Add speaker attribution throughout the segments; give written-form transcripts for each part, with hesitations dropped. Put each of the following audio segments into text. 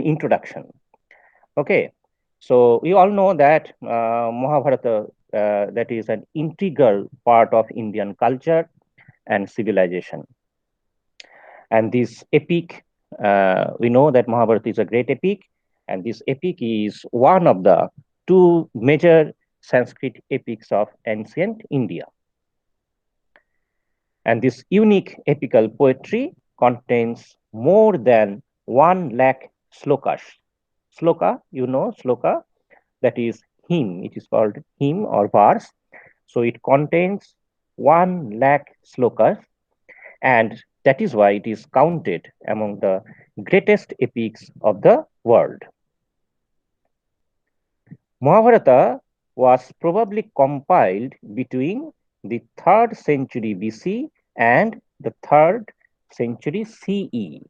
Speaker 1: introduction. Okay, so we all know that Mahabharata, that is an integral part of Indian culture and civilization. And this epic, we know that Mahabharata is a great epic, and this epic is one of the two major Sanskrit epics of ancient India. And this unique epical poetry contains more than 1 lakh slokas. Sloka, you know, sloka, that is hymn. It is called hymn or verse. So it contains 1 lakh slokas, and that is why it is counted among the greatest epics of the world. Mahabharata was probably compiled between the 3rd century BC and the 3rd century CE.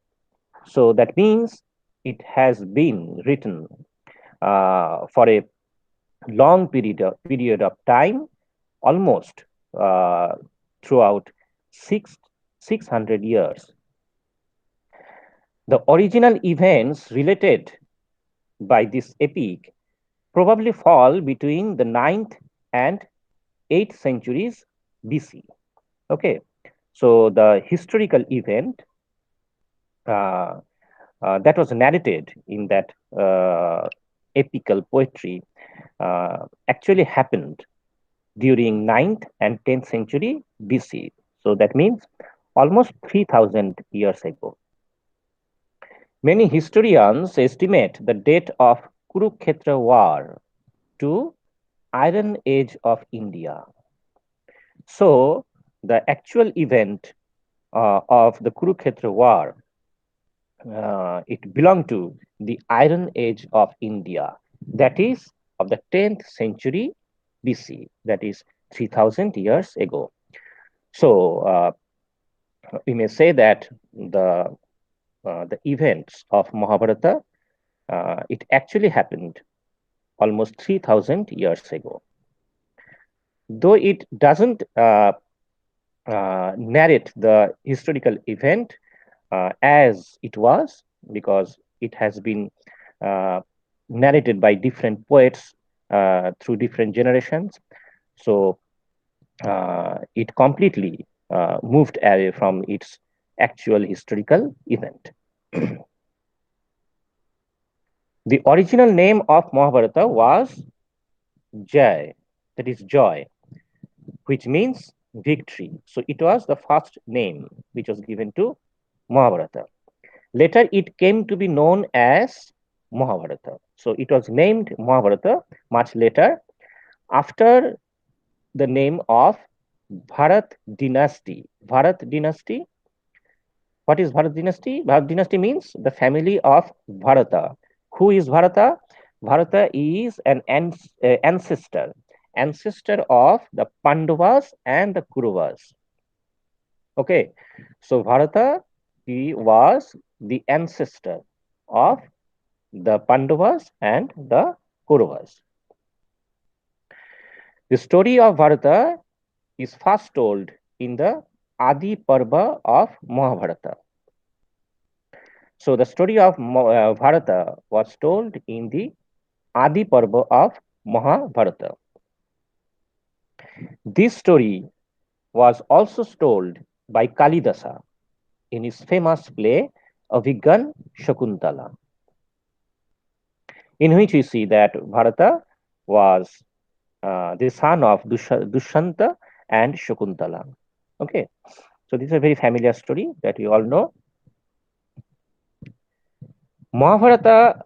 Speaker 1: So that means it has been written for a long period of time, almost uh, throughout six, 600 years. The original events related by this epic probably fall between the 9th and 8th centuries BC. Okay, so the historical event uh, that was narrated in that epical poetry actually happened during 9th and 10th century BC. So that means almost 3000 years ago. Many historians estimate the date of Kurukshetra war to Iron Age of India. So the actual event of the Kurukshetra war, it belonged to the Iron Age of India, that is of the 10th century BC, that is 3000 years ago. So we may say that the events of Mahabharata, it actually happened almost 3000 years ago. Though it doesn't narrate the historical event as it was, because it has been uh, narrated by different poets through different generations. So it completely moved away from its actual historical event. The original name of Mahabharata was Jai, that is joy, which means victory. So it was the first name which was given to Mahabharata. Later, it came to be known as Mahabharata. So it was named Mahabharata much later after the name of Bharat dynasty. Bharat dynasty. What is Bharat dynasty? Bharat dynasty means the family of Bharata. Who is Bharata? Bharata is an ancestor of the Pandavas and the Kauravas. Okay, so Bharata, he was the ancestor of the Pandavas and the Kauravas. The story of Bharata is first told in the Adi Parva of Mahabharata. So the story of Bharata was told in the Adi Parva of Mahabharata. This story was also told by Kalidasa in his famous play Abhigyan Shakuntala, in which we see that Bharata was the son of Dushyanta and Shakuntala. Okay, so this is a very familiar story that we all know. Mahabharata,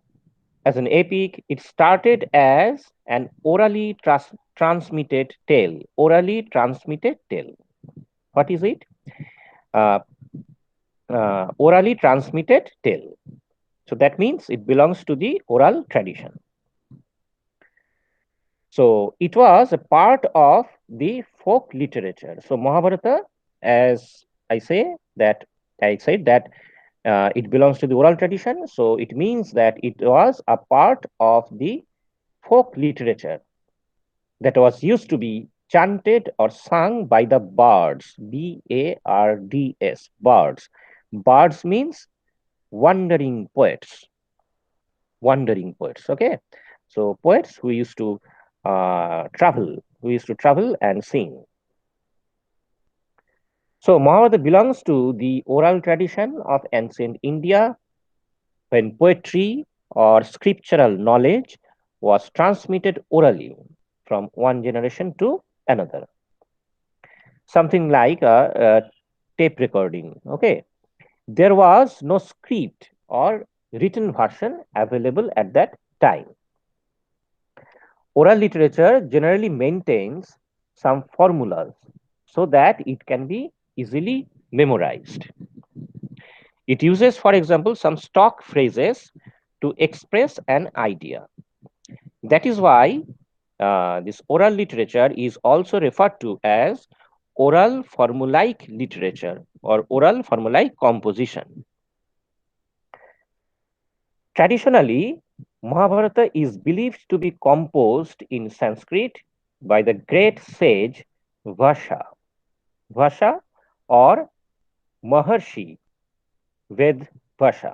Speaker 1: as an epic, it started as an orally transmitted tale. Orally transmitted tale. What is it? Uh, Orally transmitted tale. So that means it belongs to the oral tradition. So it was a part of the folk literature. So Mahabharata, as I said that it belongs to the oral tradition. So it means that it was a part of the folk literature that was used to be chanted or sung by the bards. Bards. Bards means wandering poets. wandering poets. Okay, so poets who used to travel and sing. So Mahabharata belongs to the oral tradition of ancient India, when poetry or scriptural knowledge was transmitted orally from one generation to another, something like a tape recording. Okay, there was no script or written version available at that time. Oral literature generally maintains some formulas so that it can be easily memorized. It uses, for example, some stock phrases to express an idea. That is why this oral literature is also referred to as oral formulaic literature or oral formulaic composition. Traditionally, Mahabharata is believed to be composed in Sanskrit by the great sage Vasha, Vasha or Maharshi Ved Vasha,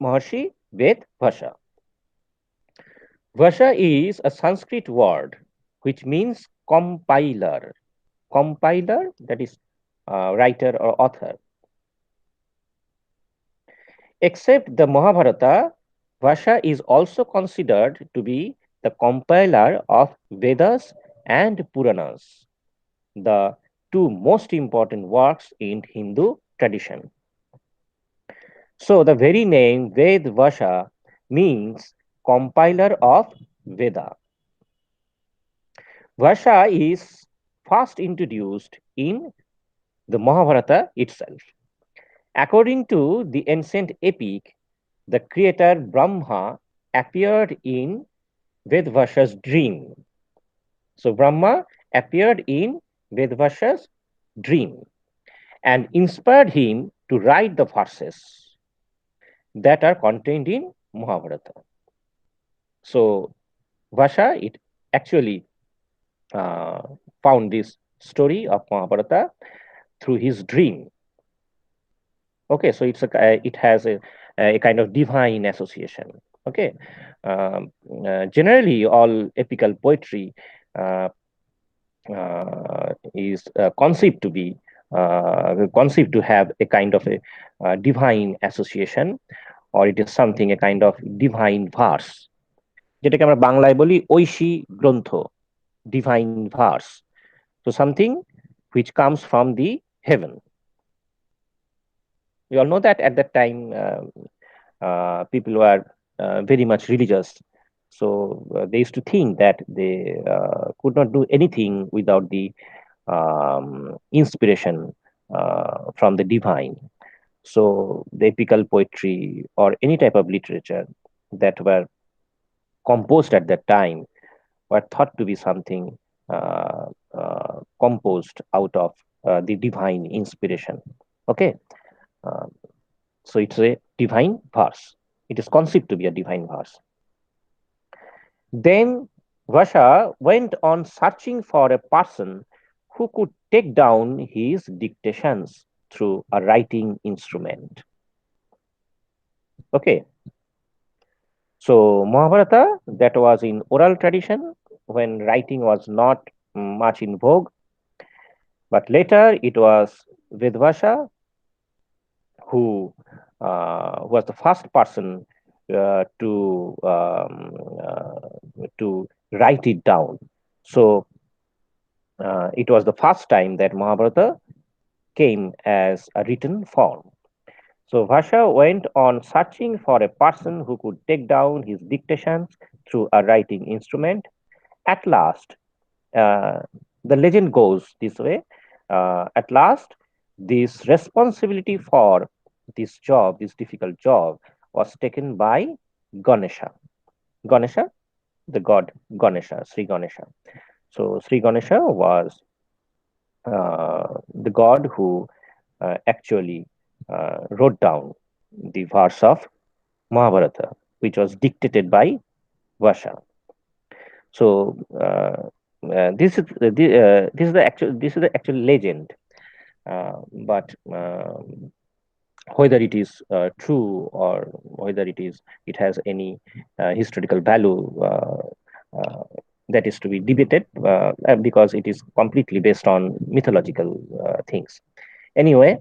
Speaker 1: Maharshi Ved Vasha. Vasha is a Sanskrit word which means compiler. Compiler, that is writer or author. Except the Mahabharata, Vasha is also considered to be the compiler of Vedas and Puranas, the two most important works in Hindu tradition. So the very name Ved Vasha means compiler of Veda. Vasha is first introduced in the Mahabharata itself. According to the ancient epic, the creator Brahma appeared in Vedvasha's dream. So Brahma appeared in Vedvasha's dream and inspired him to write the verses that are contained in Mahabharata. So Vasha, it actually uh, found this story of Mahabharata through his dream. Okay, so it has a kind of divine association. Okay, generally all epical poetry uh, is conceived to have a kind of a divine association, or it is something a kind of divine verse, যেটাকে আমরা বাংলায় বলি ঐশী গ্রন্থ, divine verse. So something which comes from the heaven. We all know that at that time people were very much religious. So they used to think that they could not do anything without the inspiration from the divine. So the epical poetry or any type of literature that were composed at that time were thought to be something composed out of the divine inspiration. Okay, uh, so it's a divine verse. It is conceived to be a divine verse. Then Vasha went on searching for a person who could take down his dictations through a writing instrument. Okay, so Mahabharata, that was in oral tradition when writing was not much in vogue, but later it was Vedvasha who was the first person to write it down. So it was the first time that Mahabharata came as a written form. So Vasha went on searching for a person who could take down his dictations through a writing instrument. At last, uh, the legend goes this way. At last, this responsibility for this job, this difficult job, was taken by Ganesha. Ganesha, the god Ganesha, Sri Ganesha. So Sri Ganesha was the god who actually wrote down the verse of Mahabharata, which was dictated by Vasha. So this is the actual legend, but whether it is true or whether it has any historical value, that is to be debated, because it is completely based on mythological things. Anyway,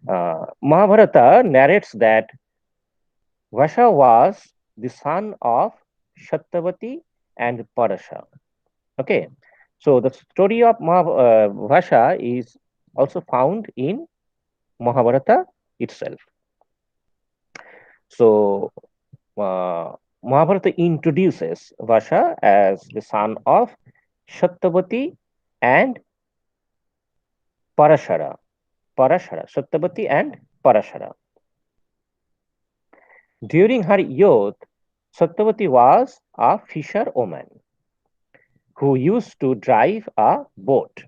Speaker 1: Mahabharata narrates that Vasha was the son of Satyavati and Parasha. Okay, so the story of Vasha is also found in Mahabharata itself. So Mahabharata introduces Vasha as the son of Satyavati and Parashara. Satyavati and Parashara. During her youth, Satyavati was a fisherwoman who used to drive a boat.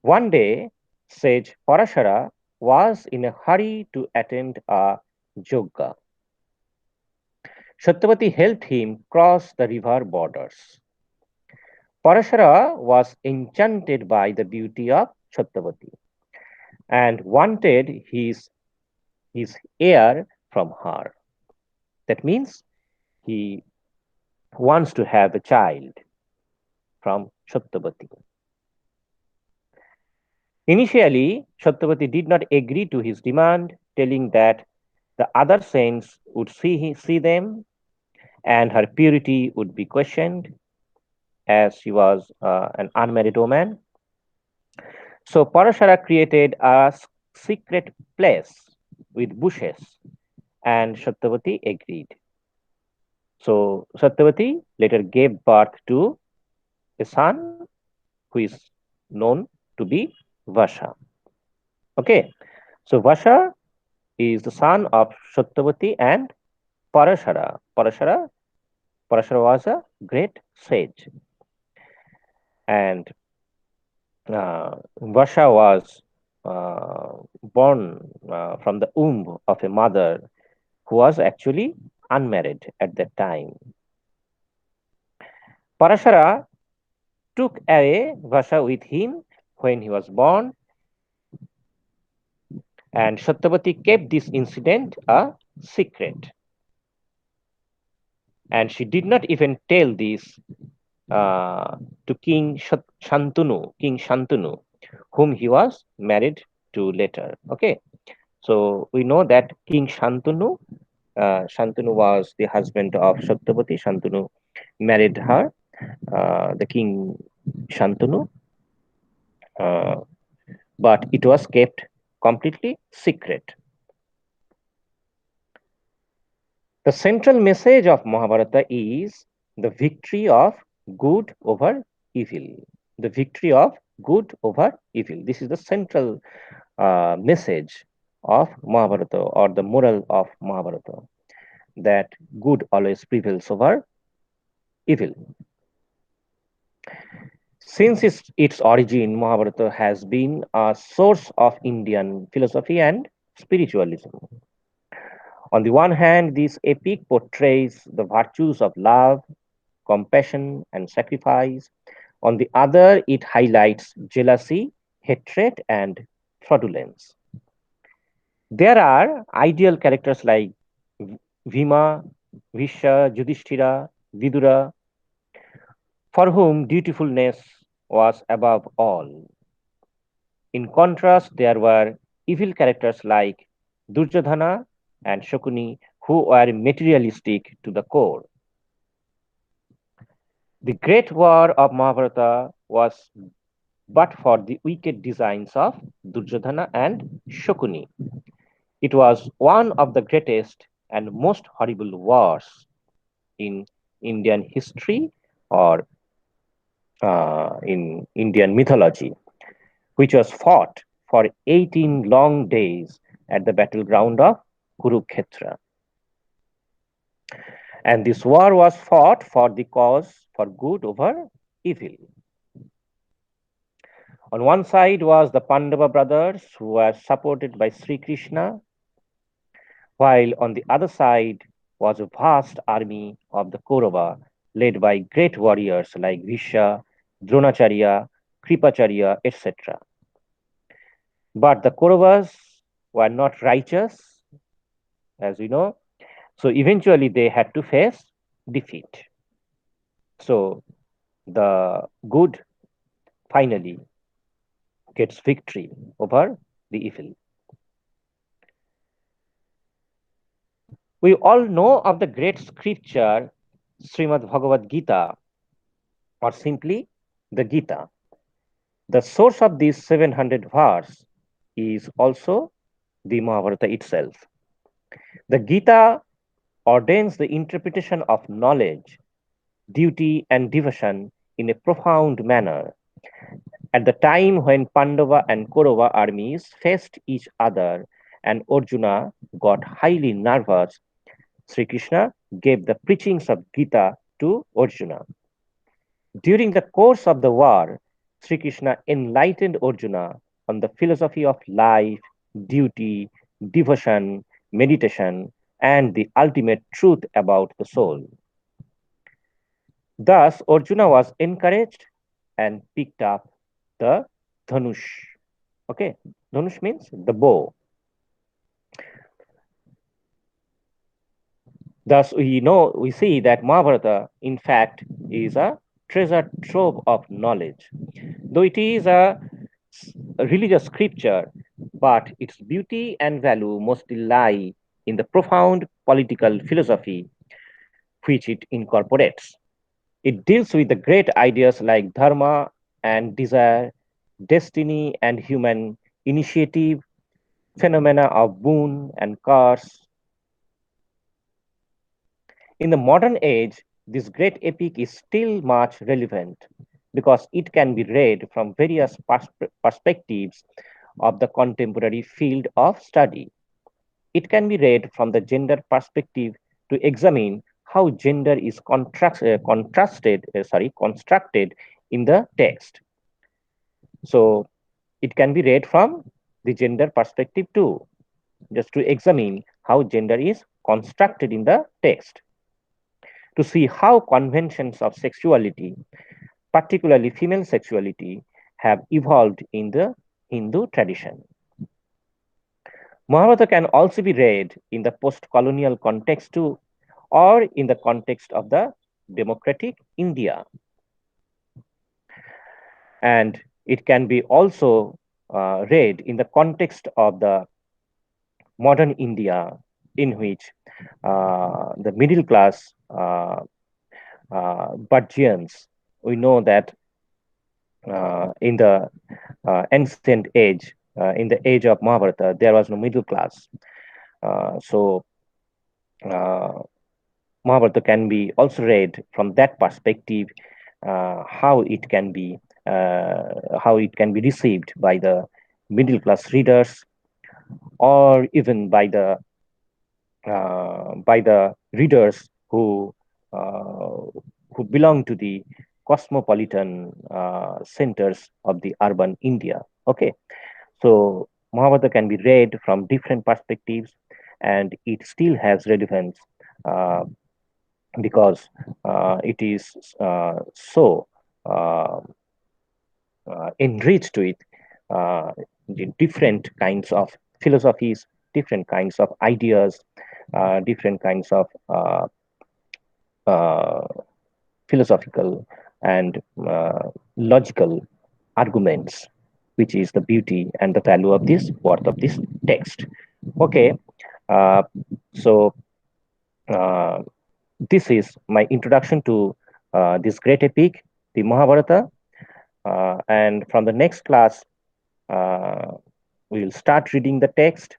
Speaker 1: One day, sage Parashara was in a hurry to attend a yoga. Satyavati helped him cross the river borders. Parashara was enchanted by the beauty of Satyavati and wanted his heir from her. That means he wants to have a child from Satyavati. Initially, Satyavati did not agree to his demand, telling that the other saints would see them and her purity would be questioned, as she was an unmarried woman. So Parashara created a secret place with bushes, and Satyavati agreed. So Satyavati later gave birth to a son who is known to be Vasha. Okay, so Vasha is the son of Satyavati and Parashara. Parashara was a great sage, and Vasha was born from the womb of a mother who was actually unmarried at that time. Parashara took away Vasha with him when he was born, and Satyavati kept this incident a secret. And she did not even tell this to King Shantanu, whom he was married to later. Okay, so we know that King Shantanu was the husband of Satyavati. Shantanu married her, the King Shantanu, uh, but it was kept completely secret. The central message of Mahabharata is the victory of good over evil. The victory of good over evil. This is the central message of Mahabharata, or the moral of Mahabharata, that good always prevails over evil. Since its origin, Mahabharata has been a source of Indian philosophy and spiritualism. On the one hand, this epic portrays the virtues of love, compassion, and sacrifice. On the other, it highlights jealousy, hatred, and fraudulence. There are ideal characters like Bhima, Visha, Yudhishthira, Vidura, for whom dutifulness was above all. In contrast, there were evil characters like Duryodhana and Shakuni, who were materialistic to the core. The great war of Mahabharata was but for the wicked designs of Duryodhana and Shakuni. It was one of the greatest and most horrible wars in Indian history, or in Indian mythology, which was fought for 18 long days at the battleground of Kurukshetra. And this war was fought for the cause for good over evil. On one side was the Pandava brothers, who were supported by Sri Krishna, while on the other side was a vast army of the Kaurava, led by great warriors like Bhisha, Dronacharya, Kripacharya, etc. But the Kauravas were not righteous, as we know. So eventually they had to face defeat. So the good finally gets victory over the evil. We all know of the great scripture Srimad Bhagavad Gita, or simply the Gita. The source of this 700 verse is also the Mahabharata itself. The Gita ordains the interpretation of knowledge, duty, and devotion in a profound manner. At the time when Pandava and Kaurava armies faced each other and Arjuna got highly nervous, Sri Krishna gave the preachings of Gita to Arjuna. During the course of the war, Sri Krishna enlightened Arjuna on the philosophy of life, duty, devotion, meditation, and the ultimate truth about the soul. Thus, Arjuna was encouraged and picked up the Dhanush. Okay, Dhanush means the bow. Thus, we see that Mahabharata, in fact, is a treasure trove of knowledge. Though it is a religious scripture, but its beauty and value mostly lie in the profound political philosophy which it incorporates. It deals with the great ideas like dharma and desire, destiny and human initiative, phenomena of boon and curse. In the modern age, this great epic is still much relevant because it can be read from various perspectives of the contemporary field of study. It can be read from the gender perspective to examine how gender is constructed in the text. So it can be read from the gender perspective too, just to examine how gender is constructed in the text, to see how conventions of sexuality, particularly female sexuality, have evolved in the Hindu tradition. Mahabharata can also be read in the post colonial context too, or in the context of the democratic India. And it can be also read in the context of the modern India, in which the middle class Bhajyans, we know that in the ancient age, in the age of Mahabharata, there was no middle class. So uh, Mahabharata can be also read from that perspective, how it can be received by the middle class readers, or even by the readers uh, who belong to the cosmopolitan centers of the urban India. Okay, so Mahabharata can be read from different perspectives, and it still has relevance uh, because it is so uh, enriched with uh, the different kinds of philosophies, different kinds of ideas, different kinds of uh, philosophical and logical arguments, which is the beauty and the value of this worth of this text. Okay, uh, so uh, this is my introduction to this great epic, the Mahabharata. And from the next class, uh, we will start reading the text,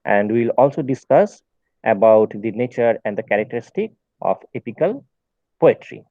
Speaker 1: and we will also discuss about the nature and the characteristic of epical poetry.